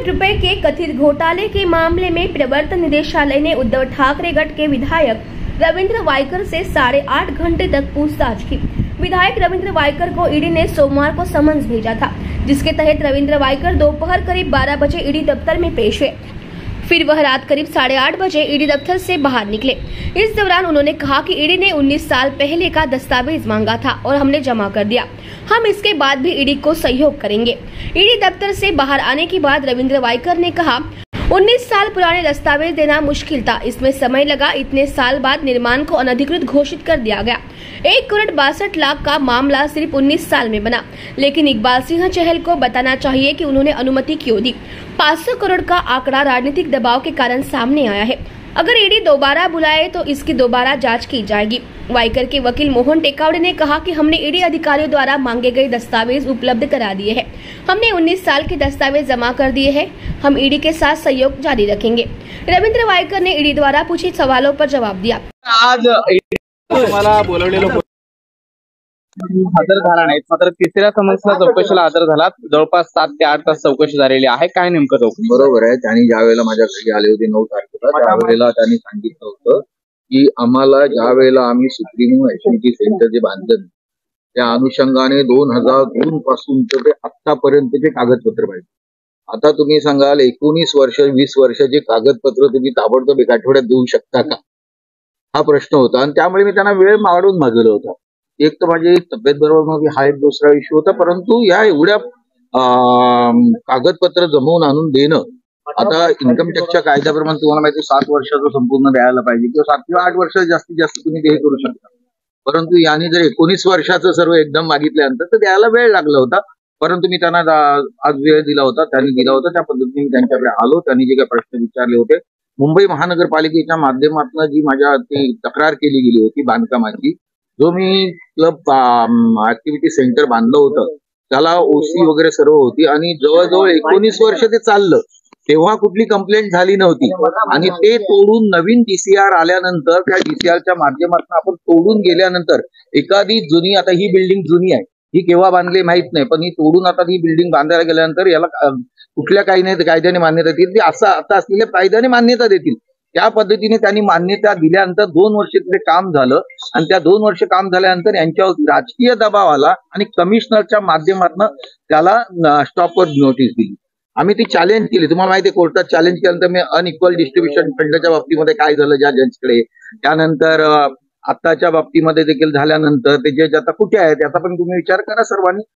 रुपए के कथित घोटाले के मामले में प्रवर्तन निदेशालय ने उद्धव ठाकरे गढ़ के विधायक रविंद्र वायकर से 8.5 घंटे तक पूछताछ की। विधायक रविंद्र वायकर को ईडी ने सोमवार को समन्स भेजा था, जिसके तहत रविंद्र वायकर दोपहर करीब 12 बजे ईडी दफ्तर में पेश हुए। फिर वह रात करीब 8:30 बजे ईडी दफ्तर से बाहर निकले। इस दौरान उन्होंने कहा कि ईडी ने 19 साल पहले का दस्तावेज मांगा था और हमने जमा कर दिया। हम इसके बाद भी ईडी को सहयोग करेंगे। ईडी दफ्तर से बाहर आने के बाद रविंद्र वायकर ने कहा, 19 साल पुराने दस्तावेज देना मुश्किल था, इसमें समय लगा। इतने साल बाद निर्माण को अनधिकृत घोषित कर दिया गया। 1 करोड़ 62 लाख का मामला सिर्फ 19 साल में बना, लेकिन इकबाल सिंह चहल को बताना चाहिए कि उन्होंने अनुमति क्यों दी। 500 करोड़ का आंकड़ा राजनीतिक दबाव के कारण सामने आया है। अगर ईडी दोबारा बुलाए तो इसकी दोबारा जांच की जाएगी। वायकर के वकील मोहन टेकावड़े ने कहा कि हमने ईडी अधिकारियों द्वारा मांगे गए दस्तावेज उपलब्ध करा दिए हैं। हमने 19 साल के दस्तावेज जमा कर दिए हैं। हम ईडी के साथ सहयोग जारी रखेंगे। रविंद्र वायकर ने ईडी द्वारा पूछे सवालों पर जवाब दिया। आज तुम्हाला बोलवलेलं हजर झाला नाही, मात्र तिसऱ्या समन्सला चौकशीला हजर झालात। जवळपास 7 ते 8 तास चौकशी झालेली आहे। काय नेमकं चौकशी? बरोबर आहे। त्यांनी ज्या वेळेला माझ्या घरी आले होते 9 तारखेला, त्यावेळेला त्यांनी सांगितलं होतं की आम्हाला ज्या वेळेला आम्ही सुप्रीम ऍक्टिव्हिटी सेंटर जे बांधलं त्या अनुषंगाने 2002 पासूनचे ते आतापर्यंतचे कागदपत्र पाहिजे। आता तुम्ही सांगाल 19 वर्ष 20 वर्षाचे कागदपत्र तुम्ही ताबडतोब एका आठवड्यात देऊ शकता का, हा प्रश्न होता। आणि त्यामुळे मी त्यांना वेळ मागून मागवलं होतं। एक तर माझी तब्येत बरोबर नव्हती, हा एक दुसरा इश्यू होता, परंतु या एवढ्या कागदपत्र जमवून आणून देणं, आता इन्कम टॅक्सच्या कायद्याप्रमाणे तुम्हाला माहिती 7 वर्षाचं संपूर्ण द्यायला पाहिजे किंवा 7 किंवा 8 वर्ष जास्तीत जास्त तुम्ही ते करू शकता। परंतु यांनी जर 19 वर्षाचं सर्व एकदम मागितल्यानंतर तर द्यायला वेळ लागला होता। परंतु मी त्यांना आज वेळ दिला होता, त्यांनी दिला होता, त्या पद्धतीने मी त्यांच्याकडे आलो। त्यांनी जे काही प्रश्न विचारले होते, मुंबई महानगरपालिकेच्या माध्यमातून जी माझ्या तक्रार केली गेली होती बांधकामाची, जो मी क्लब ऍक्टिव्हिटी सेंटर बांधलं होतं त्याला ओसी वगैरे सर्व होती आणि जवळजवळ 19 वर्ष ते चाललं, तेव्हा कुठली कंप्लेंट झाली नव्हती। आणि ते तोडून नवीन डीसीआर आल्यानंतर त्या डीसीआरच्या माध्यमातून आपण तोडून गेल्यानंतर एखादी जुनी, आता ही बिल्डिंग जुनी आहे, ही केव्हा बांधली माहित नाही, पण ही तोडून आता ही बिल्डिंग बांधायला गेल्यानंतर याला कुठल्या कायद्याने मान्यता देतील, ती असं आता असलेल्या कायद्याने मान्यता देतील। त्या पद्धतीने त्यांनी मान्यता दिल्यानंतर 2 वर्ष तिथे काम झालं आणि त्या 2 वर्ष काम झाल्यानंतर यांच्यावरती राजकीय दबाव आला आणि कमिशनरच्या माध्यमातून त्याला स्टॉपवर नोटीस दिली। आम्ही ती चॅलेंज केली। तुम्हाला माहिती आहे, कोर्टात चॅलेंज केल्यानंतर मी अनइक्वल डिस्ट्रीब्युशन फंडच्या बाबतीमध्ये काय झालं ज्या जजकडे, त्यानंतर आत्ताच्या बाबतीमध्ये देखील झाल्यानंतर ते जज आता कुठे आहेत याचा पण तुम्ही विचार करा सर्वांनी।